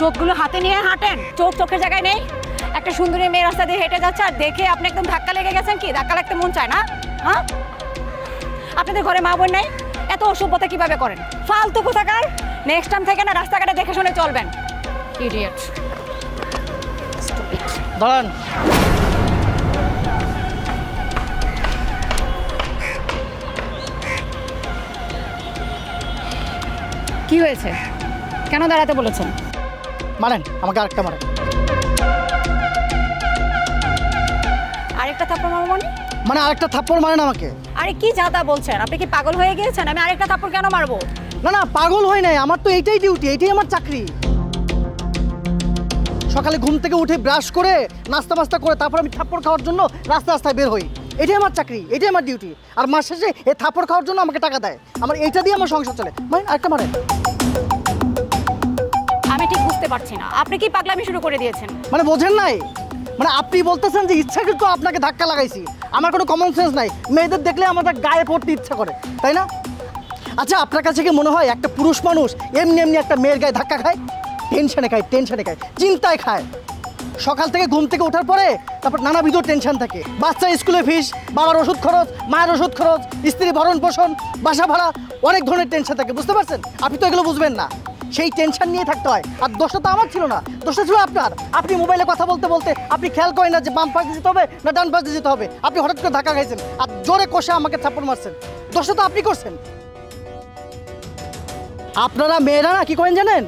চোখগুলো হাতে নিয়ে হাঁটেন, চোখ চোখের জায়গায় নেই। একটা সুন্দরী মেয়ে রাস্তা দিয়ে হেঁটে যাচ্ছে আর দেখে আপনি একদম ধাক্কা লেগে গেছেন। কি ধাক্কা লাগতে মন চায় না? হ্যাঁ, আপনাদের ঘরে মা বোন নাই? এত অসভ্যতা কিভাবে করেন? ফালতু কোথাকার। নেক্সট টাইম থেকে না রাস্তাঘাটে দেখে শুনে চলবেন। ইডিয়েট। দাঁড়ান। কি হয়েছে? কেন দাঁড়াতে বলেছেন? মারেন আমাকে, আরেকটা মারেন। আরেকটা থাপ্পড় মারবো মানে? মানে আরেকটা থাপ্পড় মারেন আমাকে। আরে কি যাতা বলছেন? আপনি কি পাগল হয়ে গিয়েছেন? আমি আরেকটা থাপ্পড় কেন মারবো? না না, পাগল হই নাই, আমার তো এইটাই ডিউটি, এইটাই আমার চাকরি। সকালে ঘুম থেকে উঠে ব্রাশ করে নাস্তা মাস্তা করে তারপর আমি থাপ্পড় খাওয়ার জন্য রাস্তা রাস্তায় বের হই। এটাই আমার চাকরি, এটাই আমার ডিউটি। আর মাস শেষে এই থাপ্পড় খাওয়ার জন্য আমাকে টাকা দেয়। আমার এইটা দিয়ে আমার সংসার চলে। মানে আরেকটা মারেন। আমি ঠিক বুঝতে পারছি না, আপনি কি পাগলামি শুরু করে দিয়েছেন? মানে বোঝেন নাই? মানে আপনি বলতেছেন যে ইচ্ছাকৃত আপনাকে ধাক্কা লাগাইছি। আমার কোনো কমন সেন্স নাই, মেয়েদের দেখলে আমাদের গায়ে পড়তে ইচ্ছা করে, তাই না? আচ্ছা, আপনার কাছে কি মনে হয় একটা পুরুষ মানুষ এমনি এমনি একটা মেয়ের গায়ে ধাক্কা খায়? টেনশনে খায়, টেনশনে খায়, চিন্তায় খায়। সকাল থেকে ঘুম থেকে ওঠার পরে তারপর নানাবিধ টেনশন থাকে। বাচ্চার স্কুলে ফিস, বাবার ওষুধ খরচ, মায়ের ওষুধ খরচ, স্ত্রী ভরণ পোষণ, বাসা ভাড়া, অনেক ধরনের টেনশন থাকে। বুঝতে পারছেন? আপনি তো এগুলো বুঝবেন না। সেই টেনশন নিয়ে থাকতে হয়। আর দোষটা তো আমার ছিল না, দোষটা ছিল আপনার। আপনি মোবাইলে কথা বলতে বলতে আপনি খেয়াল করেন না যে বাম পাশে যেতে হবে না ডান পাশে যেতে হবে। আপনি হঠাৎ করে ধাক্কা খাইছেন আর জোরে কষে আমাকে থাপ্পড় মারছেন। দোষটা তো আপনি করছেন। আপনারা মেয়েরা না কি করেন জানেন?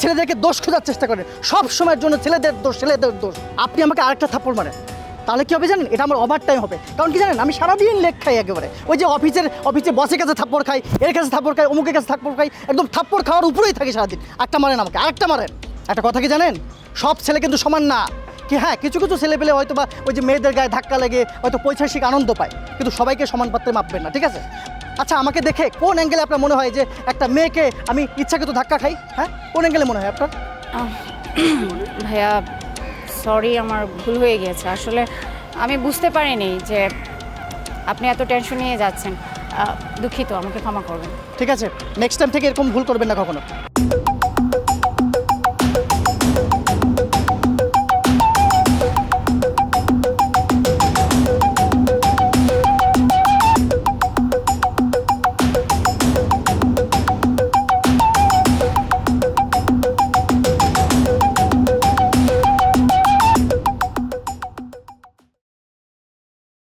ছেলেদেরকে দোষ খোঁজার চেষ্টা করেন সব সময়ের জন্য। ছেলেদের দোষ, ছেলেদের দোষ। আপনি আমাকে আরেকটা থাপ্পড় মারেন, তাহলে কি হবে জানেন? এটা আমার ওভার টাইম হবে। কারণ কি জানেন, আমি সারাদিন লেগ খাই একেবারে। ওই যে অফিসে বসের কাছে থাপ্পড় খাই, এর কাছে থাপ্পড় খাই, অমুকের কাছে থাপ্পড় খাই, একদম থাপ্পড় খাওয়ার উপরেই থাকি সারাদিন। একটা মারেন আমাকে, আরেকটা মারেন। একটা কথা কি জানেন, সব ছেলে কিন্তু সমান না। কি হ্যাঁ, কিছু কিছু ছেলে পেলে হয়তো বা ওই যে মেয়েদের গায়ে ধাক্কা লেগে হয়তো পৈশাসিক আনন্দ পায়, কিন্তু সবাইকে সমান পাত্রে মাপবেন না, ঠিক আছে? আচ্ছা, আমাকে দেখে কোন অ্যাঙ্গেলে আপনার মনে হয় যে একটা মেয়েকে আমি ইচ্ছাকৃত ধাক্কা খাই? হ্যাঁ, কোন অ্যাঙ্গেলে মনে হয় আপনার? ভাইয়া সরি, আমার ভুল হয়ে গিয়েছে। আসলে আমি বুঝতে পারিনি যে আপনি এত টেনশন নিয়ে যাচ্ছেন। দুঃখিত, আমাকে ক্ষমা করবেন। ঠিক আছে, নেক্সট টাইম থেকে এরকম ভুল করবেন না কখনো।